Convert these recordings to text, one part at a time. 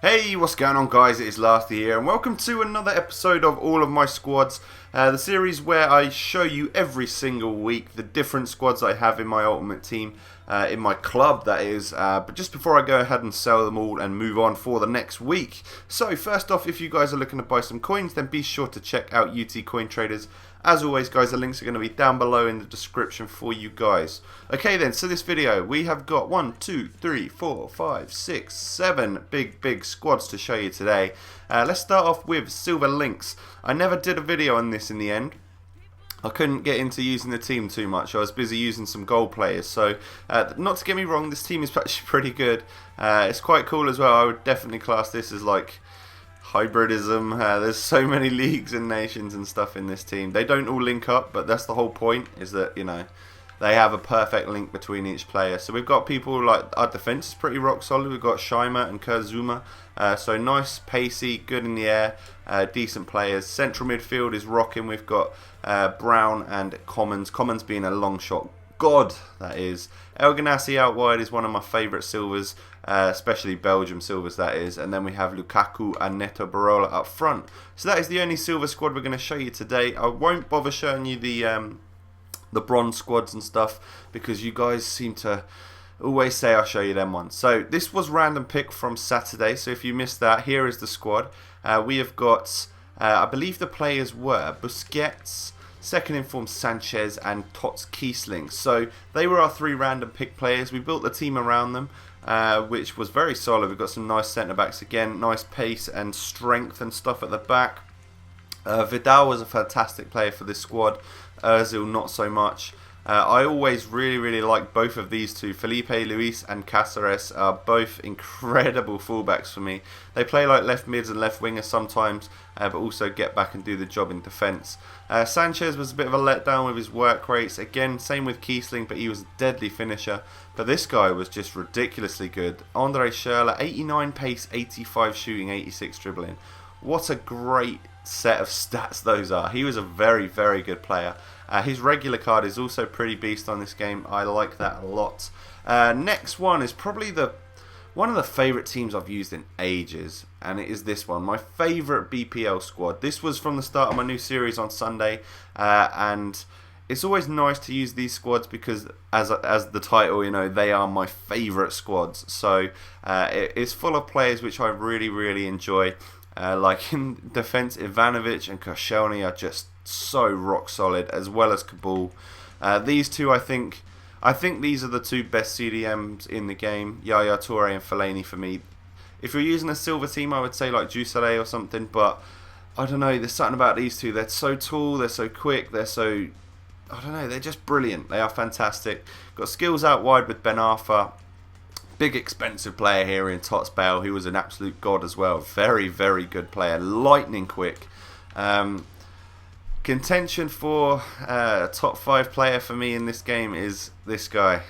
Hey, what's going on guys? It is Lasty here and welcome to another episode of All of My Squads, the series where I show you every single week the different squads I have in my ultimate team, in my club that is, but just before I go ahead and sell them all and move on for the next week. So first off, if you guys are looking to buy some coins, then be sure to check out UT Coin Traders. As always guys, the links are going to be down below in the description for you guys. Okay then, so this video, we have got 1, 2, 3, 4, 5, 6, 7 big squads to show you today. Let's start off with Silver Links. I never did a video on this in the end. I couldn't get into using the team too much. I was busy using some gold players. So, not to get me wrong, this team is actually pretty good. It's quite cool as well. I would definitely class this as like hybridism. There's so many leagues and nations and stuff in this team. They don't all link up, but that's the whole point, is that, you know, they have a perfect link between each player. So we've got people like, our defense is pretty rock solid. We've got Shima and Kurzuma. So nice, pacey, good in the air, decent players. Central midfield is rocking. We've got Brown and Commons. Commons being a long shot god, that is. El Ganassi out wide is one of my favourite silvers, especially Belgium silvers, that is. And then we have Lukaku and Neto Barola up front. So that is the only silver squad we're going to show you today. I won't bother showing you the bronze squads and stuff, because you guys seem to always say I'll show you them ones. So this was random pick from Saturday, so if you missed that, here is the squad. We have got, I believe the players were Busquets, second in form Sanchez, and TOTS Kiesling. So they were our three random pick players. We built the team around them, which was very solid. We've got some nice centre backs again, nice pace and strength and stuff at the back. Vidal was a fantastic player for this squad. Ozil not so much. I always really like both of these two. Felipe Luis and Cáceres are both incredible fullbacks for me. They play like left mids and left wingers sometimes, but also get back and do the job in defence. Sanchez was a bit of a letdown with his work rates. Again, same with Kiesling, but he was a deadly finisher. But this guy was just ridiculously good. Andre Schürrle, 89 pace, 85 shooting, 86 dribbling. What a great set of stats those are. He was a very good player. His regular card is also pretty beast on this game. I like that a lot. Next one is probably one of the favourite teams I've used in ages, and it is this one, my favourite BPL squad. This was from the start of my new series on Sunday, and it's always nice to use these squads because, as the title, you know, they are my favourite squads. So it's full of players which I really enjoy. Like in defence, Ivanovic and Koscielny are just so rock solid, as well as Kabul. These two, I think these are the two best CDMs in the game. Yaya Toure and Fellaini for me. If you're using a silver team, I would say like Jusilei or something, but I don't know, there's something about these two. They're so tall, they're so quick, they're so, I don't know, they're just brilliant. They are fantastic. Got skills out wide with Ben Arfa. Big expensive player here in TOTS BALE, who was an absolute god as well. Very good player. Lightning quick. Contention for a top 5 player for me in this game is this guy.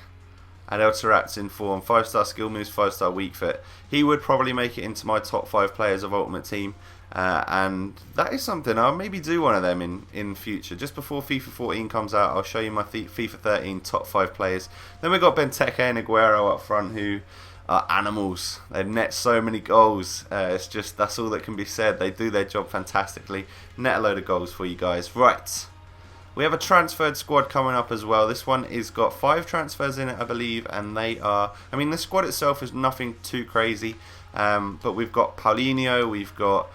Adel Tarat's in form. 5-star skill moves, 5-star weak fit. He would probably make it into my top 5 players of Ultimate Team. And that is something, I'll maybe do one of them in future. Just before FIFA 14 comes out, I'll show you my FIFA 13 top 5 players. Then we've got Benteke and Aguero up front, who are animals. They net so many goals. It's just, that's all that can be said. They do their job fantastically. Net a load of goals for you guys. Right. We have a transferred squad coming up as well. This one is got 5 transfers in it, I believe, and they are, I mean, the squad itself is nothing too crazy, but we've got Paulinho, we've got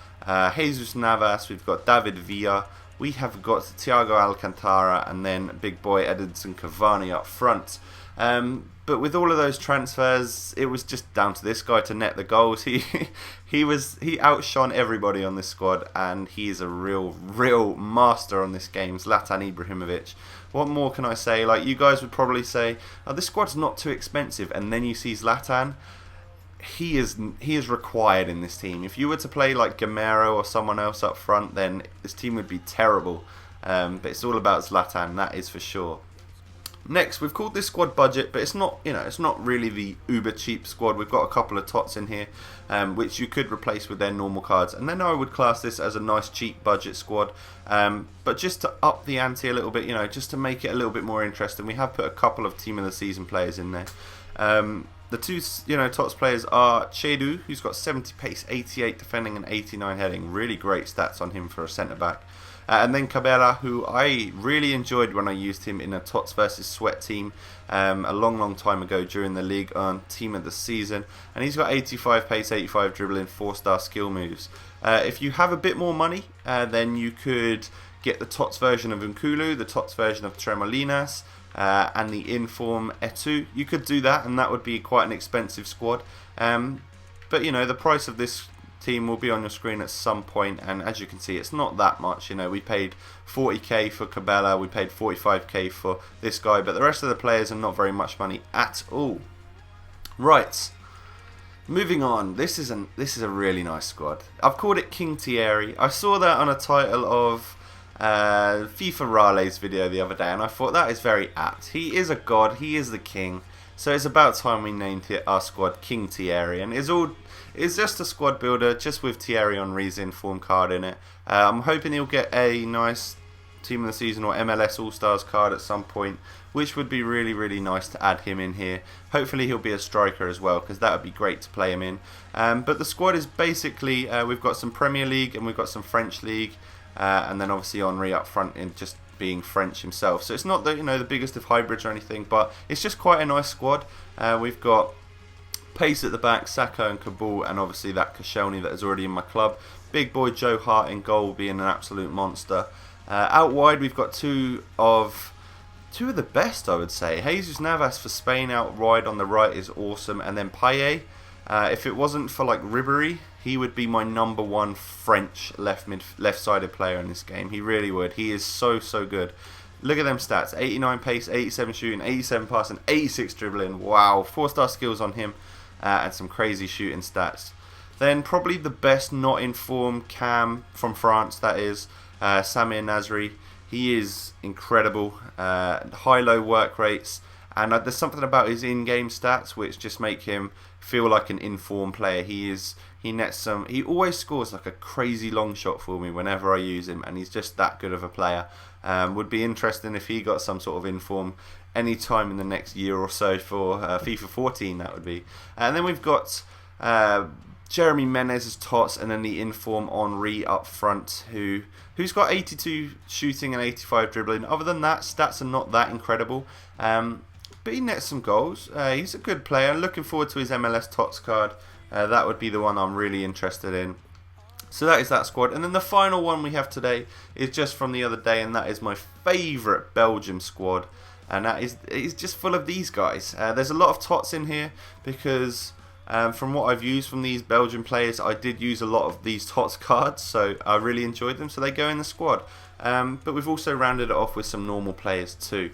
Jesus Navas, we've got David Villa, we have got Thiago Alcantara, and then big boy Edinson Cavani up front. But with all of those transfers, it was just down to this guy to net the goals. He outshone everybody on this squad, and he is a real master on this game. Zlatan Ibrahimovic. What more can I say? Like, you guys would probably say, oh, this squad's not too expensive, and then you see Zlatan. He is required in this team. If you were to play like Gamero or someone else up front, then this team would be terrible. But it's all about Zlatan, that is for sure. Next, we've called this squad budget, but it's not, you know, it's not really the uber cheap squad. We've got a couple of tots in here, which you could replace with their normal cards, and then I would class this as a nice cheap budget squad. But just to up the ante a little bit, you know, just to make it a little bit more interesting, we have put a couple of team of the season players in there. the two, TOTS players are Chedu, who's got 70 pace, 88 defending, and 89 heading. Really great stats on him for a centre back. And then Cabela, who I really enjoyed when I used him in a TOTS versus Sweat team a long time ago during the League on Team of the Season. And he's got 85 pace, 85 dribbling, 4-star skill moves. If you have a bit more money, then you could get the TOTS version of Nkulu, the TOTS version of Tremolinas, and the Inform Etu. You could do that, and that would be quite an expensive squad. But the price of this team will be on your screen at some point, and as you can see, it's not that much. We paid 40k for Cabela, we paid 45k for this guy, but the rest of the players are not very much money at all. Right, moving on. This is a really nice squad. I've called it King Thierry. I saw that on a title of FIFA Rale's video the other day, and I thought that is very apt. He is a god, he is the king, so it's about time we named our squad King Thierry, and it's just a squad builder just with Thierry Henry's inform card in it. I'm hoping he'll get a nice Team of the Season or MLS All-Stars card at some point, which would be really nice to add him in here. Hopefully he'll be a striker as well, because that would be great to play him in. But the squad is basically, we've got some Premier League and we've got some French League, and then obviously Henry up front in just being French himself. So it's not the biggest of hybrids or anything, but it's just quite a nice squad. We've got pace at the back, Saka and Kabul, and obviously that Koscielny that is already in my club. Big boy Joe Hart in goal, being an absolute monster. Out wide we've got two of the best, I would say. Jesus Navas for Spain out wide on the right is awesome, and then Payet. If it wasn't for like Ribéry, he would be my #1 French left-sided player in this game. He really would. He is so good. Look at them stats: 89 pace, 87 shooting, 87 passing, 86 dribbling. Wow, 4-star skills on him. And some crazy shooting stats. Then probably the best not informed cam from France, that is Samir Nasri. He is incredible, high-low work rates, and there's something about his in-game stats which just make him feel like an informed player. He always scores like a crazy long shot for me whenever I use him, and he's just that good of a player. Would be interesting if he got some sort of inform any time in the next year or so for FIFA 14, that would be. And then we've got Jeremy Menez as TOTS, and then the inform Henry up front, who's got 82 shooting and 85 dribbling. Other than that, stats are not that incredible, but he nets some goals. He's a good player. I'm looking forward to his MLS TOTS card. That would be the one I'm really interested in. So that is that squad. And then the final one we have today is just from the other day, and that is my favourite Belgium squad. And that is just full of these guys. There's a lot of TOTS in here because from what I've used from these Belgian players, I did use a lot of these TOTS cards, so I really enjoyed them, so they go in the squad. But we've also rounded it off with some normal players too.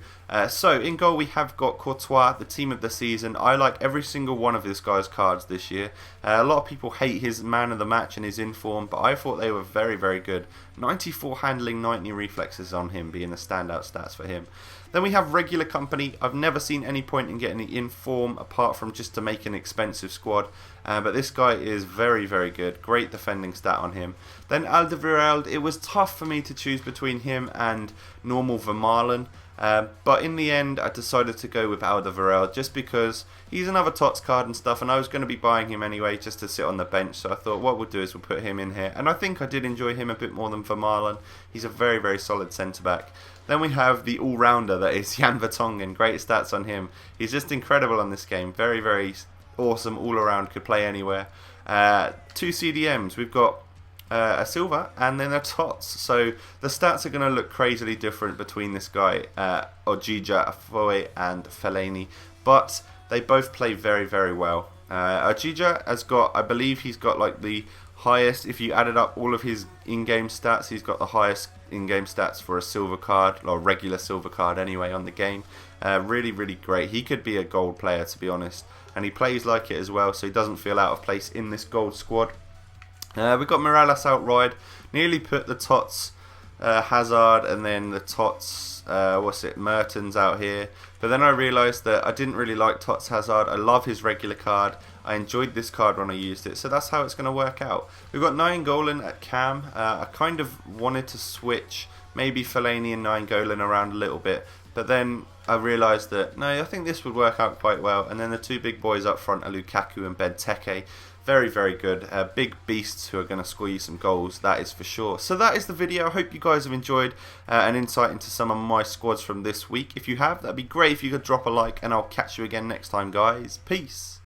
So in goal we have got Courtois, the Team of the Season. I like every single one of this guy's cards this year. A lot of people hate his man of the match and his inform, but I thought they were very good. 94 handling, 90 reflexes on him being the standout stats for him. Then we have regular company. I've never seen any point in getting the inform apart from just to make an expensive squad. But this guy is very good. Great defending stat on him. Then Alderweireld. It was tough for me to choose between him and normal Vermaelen. But in the end, I decided to go with Alderweireld just because he's another TOTS card and stuff, and I was going to be buying him anyway just to sit on the bench. So I thought what we'll do is we'll put him in here. And I think I did enjoy him a bit more than Vermaelen. He's a very solid centre-back. Then we have the all-rounder that is Jan Vertonghen. Great stats on him. He's just incredible on this game. Very awesome all-around. Could play anywhere. 2 CDMs. We've got a silver and then a TOTS. So the stats are going to look crazily different between this guy, Ojija, Afoe and Fellaini. But they both play very well. Ojija has got, I believe he's got like the highest, if you added up all of his in-game stats, he's got the highest in-game stats for a silver card, or regular silver card anyway, on the game. Really great. He could be a gold player, to be honest, and he plays like it as well, so he doesn't feel out of place in this gold squad. We've got Morales out wide. Nearly put the TOTS Hazard and then the TOTS Mertens out here, but then I realised that I didn't really like TOTS Hazard. I love his regular card. I enjoyed this card when I used it, so that's how it's going to work out. We've got Nainggolan at cam. I kind of wanted to switch maybe Fellaini and Nainggolan around a little bit, but then I realised that, no, I think this would work out quite well. And then the two big boys up front are Lukaku and Benteke. Very, very good. Big beasts who are going to score you some goals, that is for sure. So that is the video. I hope you guys have enjoyed an insight into some of my squads from this week. If you have, that'd be great if you could drop a like, and I'll catch you again next time, guys. Peace.